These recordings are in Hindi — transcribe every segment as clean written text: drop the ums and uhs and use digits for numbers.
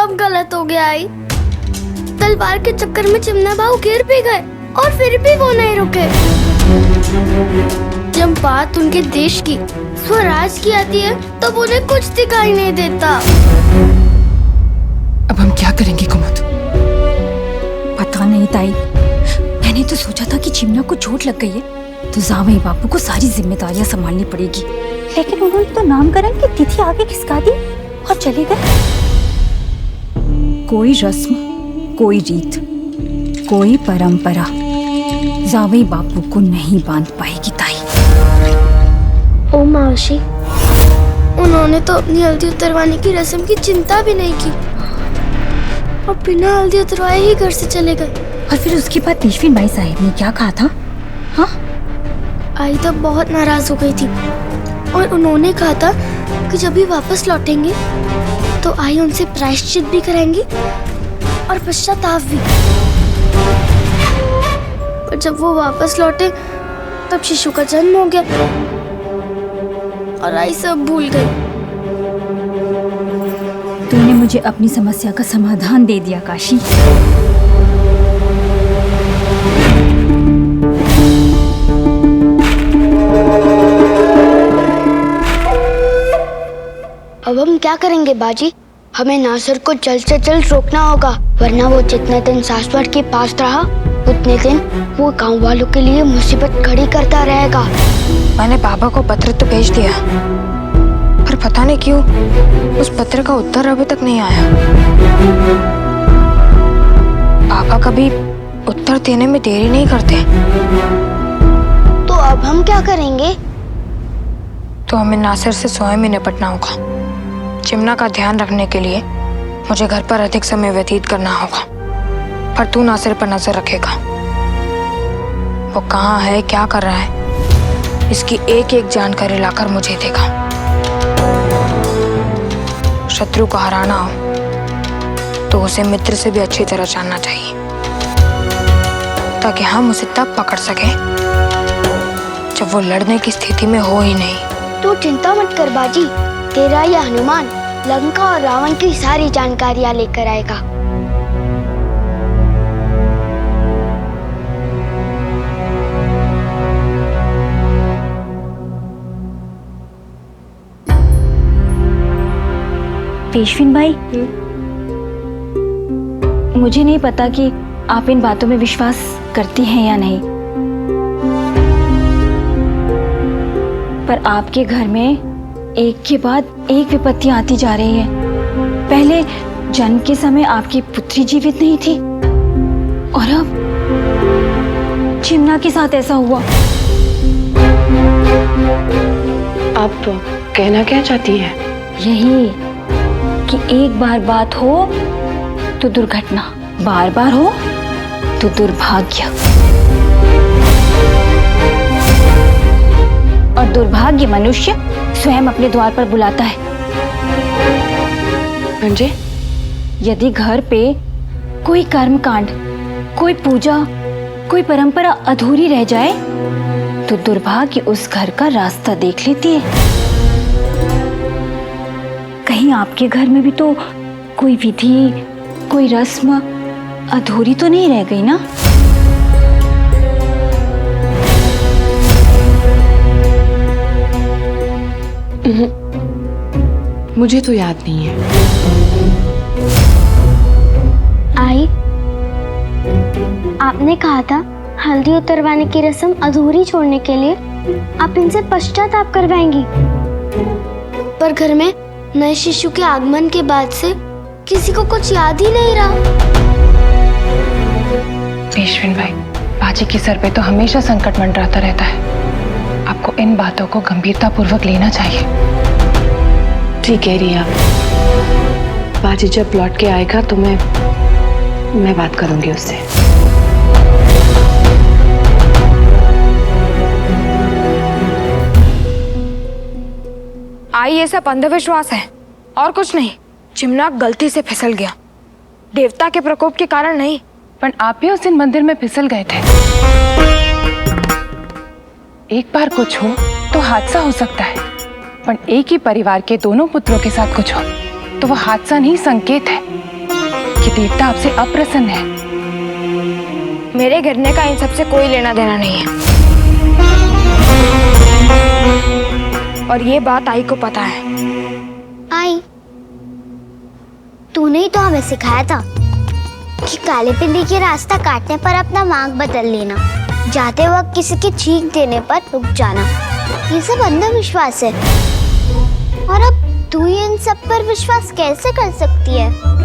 सब गलत हो गया आई। तलवार के चक्कर में चिमना बाबू गिर भी गए और फिर भी वो नहीं रुके। जब बात उनके देश की, स्वराज की आती है तो उन्हें कुछ दिखाई नहीं देता। अब हम क्या करेंगे कुमुद? पता नहीं ताई, मैंने तो सोचा था कि चिमना को चोट लग गई है तो जावई बापू को सारी जिम्मेदारियां संभालनी पड़ेगी, लेकिन उन्होंने तो नामकरण की तिथि आगे खिसका दी और चले गए। कोई रस्म, कोई रीत, कोई परंपरा जावई बापू को नहीं बांध पाएगी ताई। ओ मौसी, उन्होंने तो अपनी हल्दी उतरवाने की रस्म की चिंता भी नहीं की और बिना हल्दी उतरवाए ही घर से चले गए। और फिर उसके बाद पेशवी बाई साहिब ने क्या कहा था? हाँ, आई तो बहुत नाराज हो गई थी और उन्होंने कहा था कि जब भी वापस लौटेंगे तो आई उनसे प्रायश्चित भी कराएंगी और पश्चाताप भी। पर जब वो वापस लौटे तब शिशु का जन्म हो गया और आई सब भूल गई। तूने मुझे अपनी समस्या का समाधान दे दिया काशी। अब हम क्या करेंगे बाजी? हमें नासिर को जल्द से जल्द रोकना होगा, वरना वो जितने दिन शाश्वत के पास रहा उतने दिन वो गांव वालों के लिए मुसीबत खड़ी करता रहेगा। मैंने बाबा को पत्र तो भेज दिया, पर पता नहीं क्यों उस पत्र का उत्तर अभी तक नहीं आया। पापा कभी उत्तर देने में देरी नहीं करते। तो अब हम क्या करेंगे? तो हमें नासिर से स्वयं ही निपटना होगा। चिमना का ध्यान रखने के लिए मुझे घर पर अधिक समय व्यतीत करना होगा, पर तू नासिर पर नजर रखेगा। वो कहाँ है, क्या कर रहा है, इसकी एक एक जानकारी लाकर मुझे देगा। शत्रु को हराना हो तो उसे मित्र से भी अच्छी तरह जानना चाहिए, ताकि हम उसे तब पकड़ सके जब वो लड़ने की स्थिति में हो ही नहीं। तू चिंता मत कर बाजी, तेरा यह हनुमान लंका और रावण की सारी जानकारियां लेकर आएगा। पेशवीन भाई, मुझे नहीं पता कि आप इन बातों में विश्वास करती हैं या नहीं, पर आपके घर में एक के बाद एक विपत्ति आती जा रही है। पहले जन्म के समय आपकी पुत्री जीवित नहीं थी और अब चिमना के साथ ऐसा हुआ। आप कहना क्या चाहती हैं? यही कि एक बार बात हो तो दुर्घटना, बार बार हो तो दुर्भाग्य, और दुर्भाग्य मनुष्य स्वयं अपने द्वार पर बुलाता है। अंजे, यदि घर पे कोई कर्मकांड, कोई पूजा, कोई परंपरा अधूरी रह जाए तो दुर्भाग्य उस घर का रास्ता देख लेती है। कहीं आपके घर में भी तो कोई विधि, कोई रस्म अधूरी तो नहीं रह गई ना? मुझे तो याद नहीं है। आई, आपने कहा था हल्दी उतरवाने की रस्म अधूरी छोड़ने के लिए आप इनसे पश्चाताप करवाएंगी, पर घर में नए शिशु के आगमन के बाद से किसी को कुछ याद ही नहीं रहा। पेशवीन भाई, बाजी के सर पे तो हमेशा संकट मंडराता रहता है। आपको इन बातों को गंभीरता पूर्वक लेना चाहिए। ठीक कह रही है आप। बाजी जब लौट के आएगा तो मैं बात करूंगी उससे। आई, ये सब अंधविश्वास है और कुछ नहीं। चिमना गलती से फिसल गया, देवता के प्रकोप के कारण नहीं। पर आप भी उस दिन मंदिर में फिसल गए थे। एक बार कुछ हो तो हादसा हो सकता है, पर एक ही परिवार के दोनों पुत्रों के साथ कुछ हो तो वो हादसा नहीं, संकेत है। ये देवता आपसे अप्रसन्न है। मेरे गिरने का इन सबसे कोई लेना देना नहीं है, और ये बात आई को पता है। आई, तूने ही तो हमें सिखाया था कि काले बिल्ली के रास्ता काटने पर अपना मार्ग बदल लेना, जाते वक्त किसी की चीख देने पर रुक जाना। ये सब अंधविश्वास है, और अब तू इन सब पर विश्वास कैसे कर सकती है?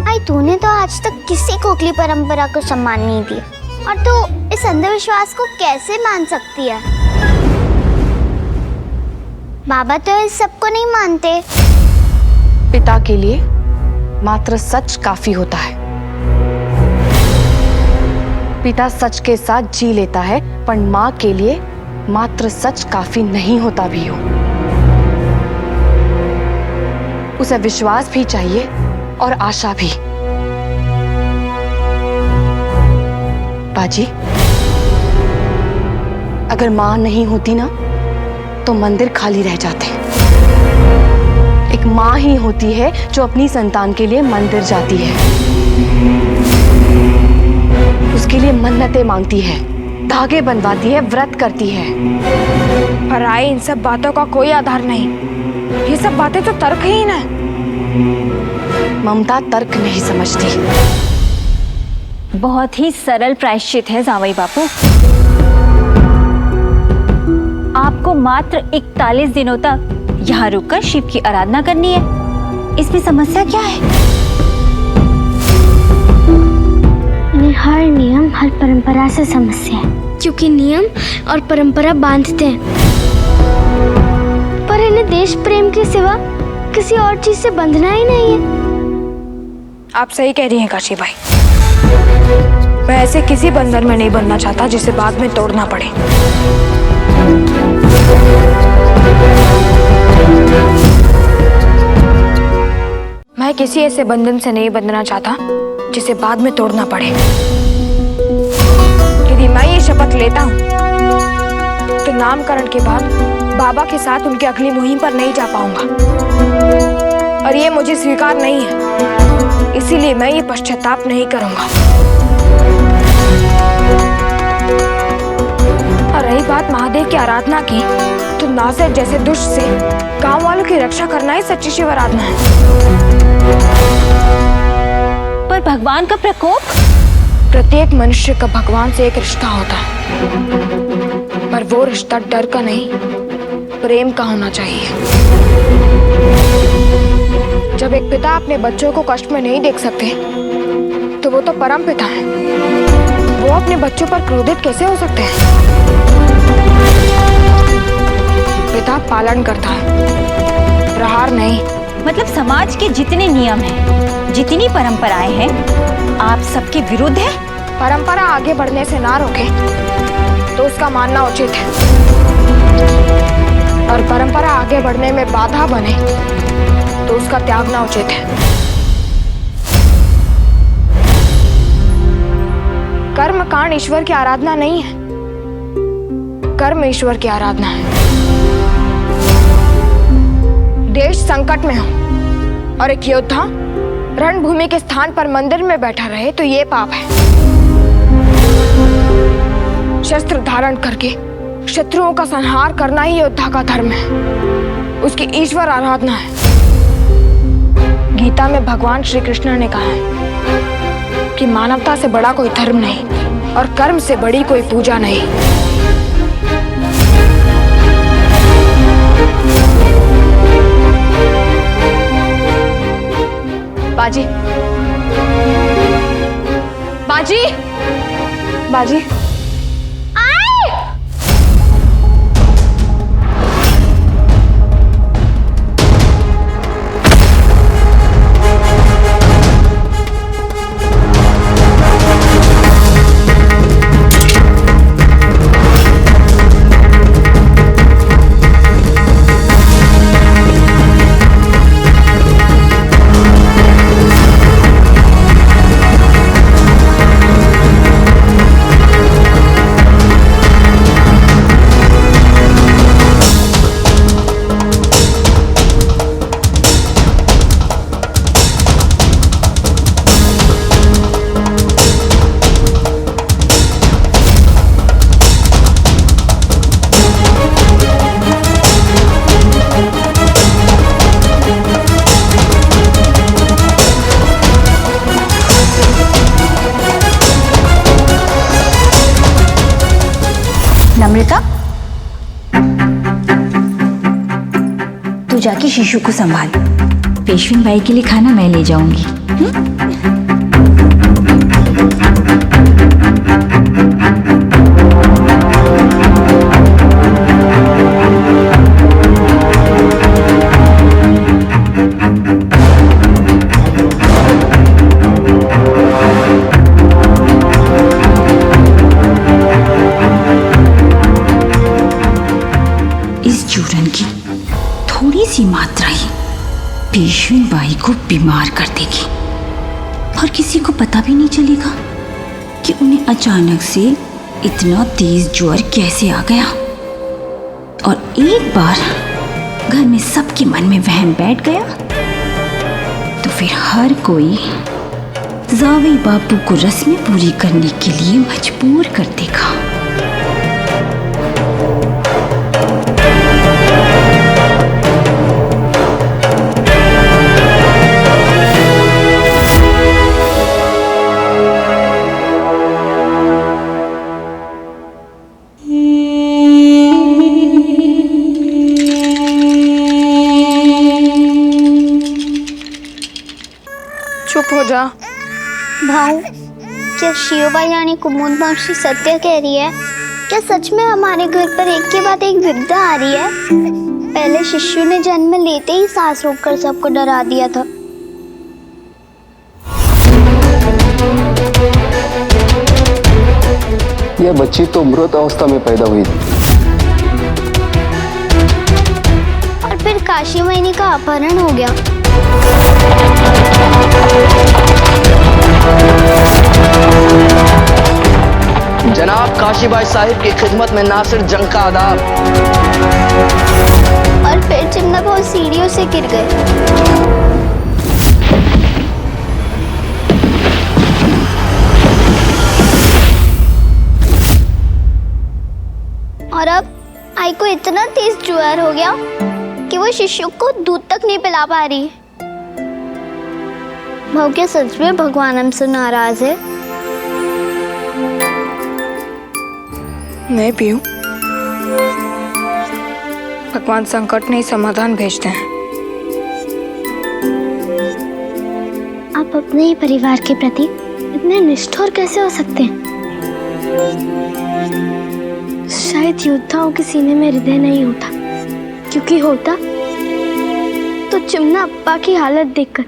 आई, तूने तो आज तक किसी खोखली परंपरा को सम्मान नहीं दिया, और तू इस अंधविश्वास को कैसे मान सकती है? बाबा तो इस सब को नहीं मानते। पिता के लिए मात्र सच काफी होता है। पिता सच के साथ जी लेता है, पर माँ के लिए मात्र सच काफी नहीं होता भी हो। उसे विश्वास भी चाहिए और आशा भी। बाजी, अगर माँ नहीं होती ना तो मंदिर खाली रह जाते। एक माँ ही होती है जो अपनी संतान के लिए मंदिर जाती है, उसके लिए मन्नतें मांगती है, धागे बनवाती है, व्रत करती है। पर आई, इन सब बातों का कोई आधार नहीं। ये सब बातें तो तर्कहीन है। ममता तर्क नहीं समझती। बहुत ही सरल प्रायश्चित है जावई बापू। आपको मात्र 41 दिनों तक यहाँ रुककर शिव की आराधना करनी है। इसमें समस्या क्या है? हर नियम, हर परंपरा से समस्या है, क्योंकि नियम और परंपरा बांधते हैं, पर इन्हें देश प्रेम के सिवा किसी और चीज से बंधना ही नहीं है। आप सही कह रही हैं काशी भाई। मैं ऐसे किसी बंधन में नहीं बनना चाहता जिसे बाद में तोड़ना पड़े। मैं किसी ऐसे बंधन से नहीं बंधना चाहता जिसे बाद में तोड़ना पड़े। यदि मैं ये शपथ लेता हूँ तो नामकरण के बाद बाबा के साथ उनकी अगली मुहिम पर नहीं जा पाऊंगा, और ये मुझे स्वीकार नहीं है। इसीलिए मैं ये पश्चाताप नहीं करूंगा। और रही बात महादेव की आराधना की, तो नासिर जैसे दुष्ट से गांव वालों की रक्षा करना ही सच्ची शिव आराधना है। पर भगवान का प्रकोप? प्रत्येक मनुष्य का भगवान से एक रिश्ता होता है, पर वो रिश्ता डर का नहीं, प्रेम का होना चाहिए। जब एक पिता अपने बच्चों को कष्ट में नहीं देख सकते, तो वो तो परम पिता है। वो अपने बच्चों पर क्रोधित कैसे हो सकते हैं? पिता पालन करता है, प्रहार नहीं। मतलब समाज के जितने नियम हैं, जितनी परंपराएं हैं, आप सबके विरुद्ध है? परंपरा आगे बढ़ने से ना रोके तो उसका मानना उचित है, और परंपरा आगे बढ़ने में बाधा बने तो उसका त्यागना उचित है। कर्म कांड ईश्वर की आराधना नहीं है, कर्म ईश्वर की आराधना है। देश संकट में हो और एक योद्धा रणभूमि के स्थान पर मंदिर में बैठा रहे तो ये पाप है। शस्त्र धारण करके शत्रुओं का संहार करना ही योद्धा का धर्म है, उसकी ईश्वर आराधना है। गीता में भगवान श्री कृष्ण ने कहा है कि मानवता से बड़ा कोई धर्म नहीं और कर्म से बड़ी कोई पूजा नहीं। बाजी, बाजी, बाजी, जाके शिशु को संभाल। पेशविन बाई के लिए खाना मैं ले जाऊंगी। इस चूरन की थोड़ी सी मात्रा ही पेशविन बाई को बीमार कर देगी और किसी को पता भी नहीं चलेगा कि उन्हें अचानक से इतना तेज ज्वर कैसे आ गया। और एक बार घर में सबके मन में वहम बैठ गया तो फिर हर कोई जावेई बापू को रस्में पूरी करने के लिए मजबूर कर देगा। चुप हो जा। भाऊ, क्या शिवबाई यानी कुमुद मौसी सत्य कह रही है? क्या सच में हमारे घर पर एक के बाद एक विपदा आ रही है? पहले शिशु ने जन्म लेते ही सांस रोककर सबको डरा दिया था। यह बच्ची तो मृत अवस्था में पैदा हुई थी और फिर काशी मैनी का अपहरण हो गया। जनाब काशीबाई साहिब की खिदमत में नासिर जंग का आदाब। और फिर चिमना बहुत सीढ़ियों से गिर गए। और अब आई को इतना तेज ज्वर हो गया कि वो शिशु को दूध तक नहीं पिला पा रही। भाव, क्या सच में भगवान हमसे नाराज है? नहीं पीयू, भगवान संकट नहीं समाधान भेजते हैं। आप अपने ही परिवार के प्रति इतने निष्ठुर कैसे हो सकते हैं? शायद योद्धाओं के सीने में हृदय नहीं होता, क्योंकि होता तो चिमना अप्पा की हालत देखकर,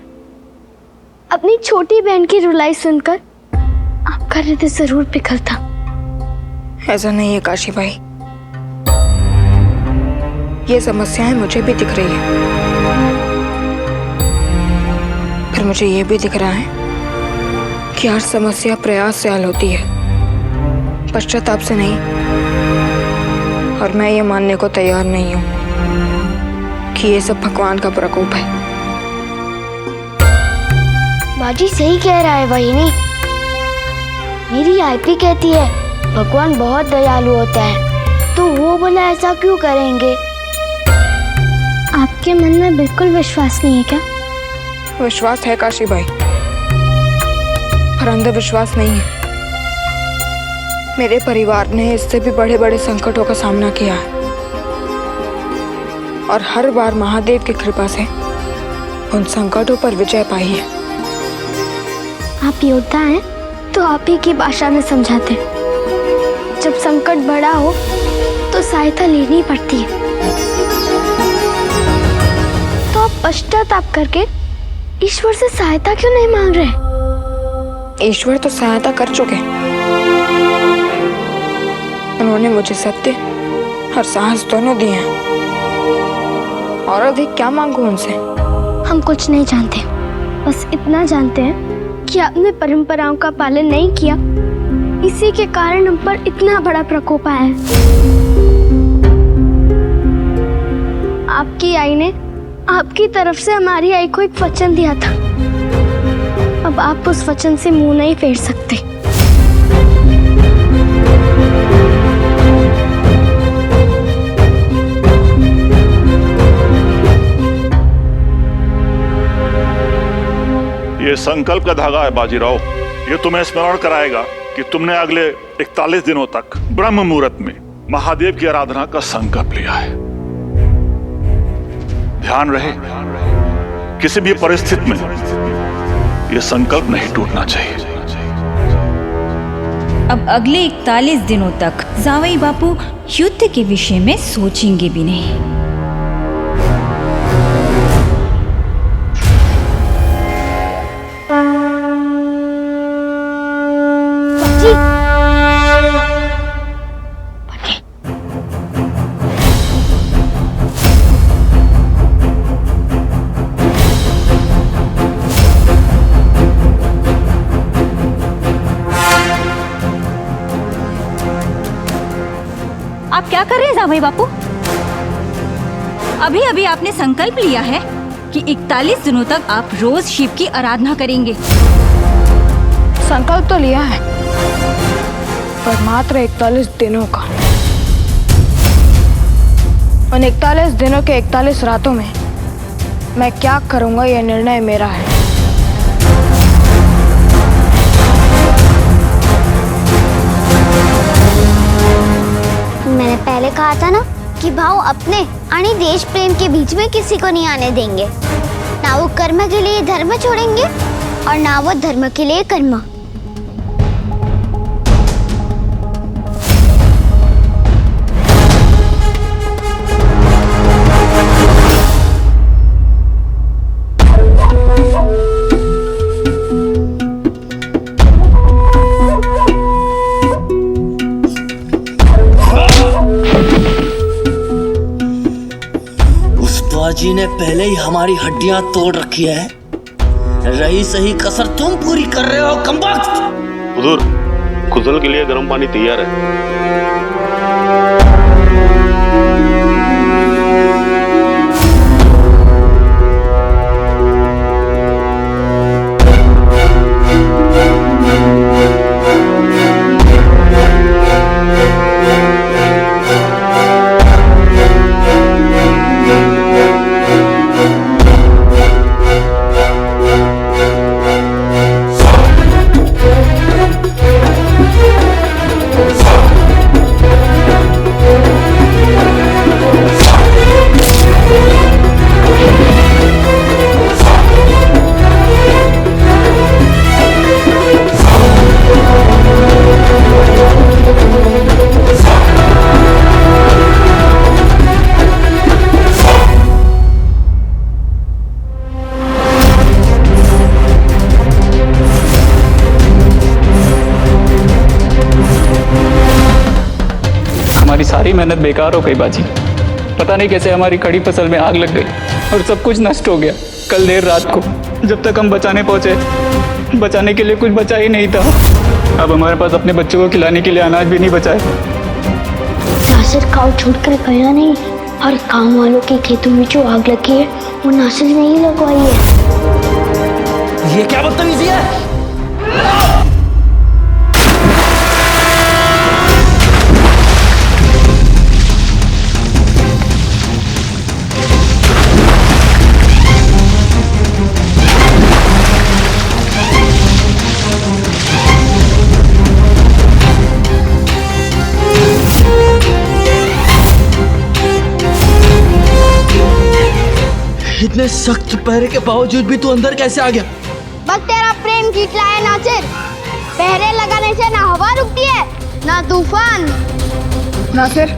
अपनी छोटी बहन की रुलाई सुनकर आपका हृदय जरूर पिघलता। ऐसा नहीं है काशीबाई, ये समस्याएं मुझे भी दिख रही है। फिर मुझे ये भी दिख रहा है कि हर समस्या प्रयास से हल होती है, पश्चाताप से नहीं। और मैं ये मानने को तैयार नहीं हूं कि ये सब भगवान का प्रकोप है। बाजी सही कह रहा है वाहिनी। मेरी आईपी कहती है भगवान बहुत दयालु होता है, तो वो भला ऐसा क्यों करेंगे? आपके मन में बिल्कुल विश्वास नहीं है क्या? विश्वास है काशीबाई, पर अंधविश्वास नहीं है। मेरे परिवार ने इससे भी बड़े बड़े संकटों का सामना किया है और हर बार महादेव की कृपा से उन संकटों पर विजय पाई है। आप योद्धा हैं तो आप ही की भाषा में समझाते हैं। जब संकट बड़ा हो तो सहायता लेनी पड़ती है, तो आप पश्चाताप करके ईश्वर से सहायता क्यों नहीं मांग रहे? ईश्वर तो सहायता कर चुके। उन्होंने मुझे सत्य और साहस दोनों दिए हैं, और अधिक क्या मांगू उनसे? हम कुछ नहीं जानते, बस इतना जानते हैं कि आपने परंपराओं का पालन नहीं किया, इसी के कारण हम पर इतना बड़ा प्रकोप आया है। आपकी आई ने आपकी तरफ से हमारी आई को एक वचन दिया था, अब आप उस वचन से मुंह नहीं फेर सकते। ये संकल्प का धागा है बाजीराव। ये तुम्हें स्मरण कराएगा कि तुमने अगले 41 दिनों तक ब्रह्म मुहूर्त में महादेव की आराधना का संकल्प लिया है। ध्यान रहे, किसी भी परिस्थिति में यह संकल्प नहीं टूटना चाहिए। अब अगले 41 दिनों तक जावई बापू युद्ध के विषय में सोचेंगे भी नहीं। आप क्या कर रहे हैं जावई बापू? अभी अभी आपने संकल्प लिया है कि 41 दिनों तक आप रोज शिव की आराधना करेंगे। संकल्प तो लिया है, पर मात्र 41 दिनों का। उन 41 दिनों के 41 रातों में मैं क्या करूंगा, यह निर्णय मेरा है। मैंने पहले कहा था ना कि भाव अपने आणि देश प्रेम के बीच में किसी को नहीं आने देंगे। ना वो कर्म के लिए धर्म छोड़ेंगे और ना वो धर्म के लिए कर्म। जी ने पहले ही हमारी हड्डियां तोड़ रखी है, रही सही कसर तुम पूरी कर रहे हो कमबख्त। हुजूर, गुस्ल के लिए गर्म पानी तैयार है। हमारी सारी मेहनत बेकार हो गई बाजी। पता नहीं कैसे हमारी खड़ी फसल में आग लग गई और सब कुछ नष्ट हो गया। कल देर रात को जब तक हम बचाने पहुंचे, बचाने के लिए कुछ बचा ही नहीं था। अब हमारे पास अपने बच्चों को खिलाने के लिए अनाज भी नहीं बचा है। नासिर गाँव छोड़कर गया नहीं और गाँव वालों के खेतों में जो आग लगी है वो नासिर ने ही लगवाई है। ये क्या बदतमीजी है? इतने सख्त पहरे के बावजूद भी तू अंदर कैसे आ गया? बस तेरा प्रेम खींच लाया नासिर। पहरे लगाने से ना हवा रुकती है ना तूफान। नासिर,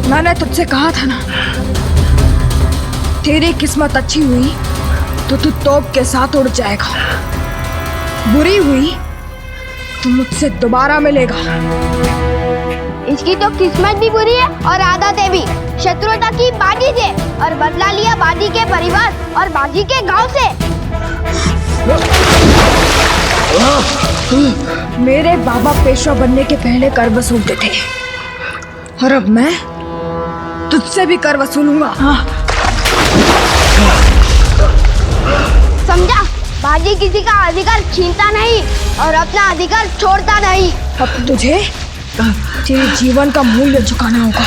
मैंने तुझसे कहा था ना, तेरी किस्मत अच्छी हुई तो तू तोप के साथ उड़ जाएगा, बुरी हुई तो मुझसे दोबारा मिलेगा। इसकी तो किस्मत भी बुरी है और आदतें भी। शत्रुता की बाजी से और बदला लिया बाजी के परिवार और बाजी के गांव से। मेरे बाबा पेशवा बनने के पहले कर वसूलते थे और अब मैं तुझसे भी कर वसूलूंगा। समझा? बाजी किसी का अधिकार छीनता नहीं और अपना अधिकार छोड़ता नहीं। अब तुझे तेरे जीवन का मूल्य चुकाना होगा।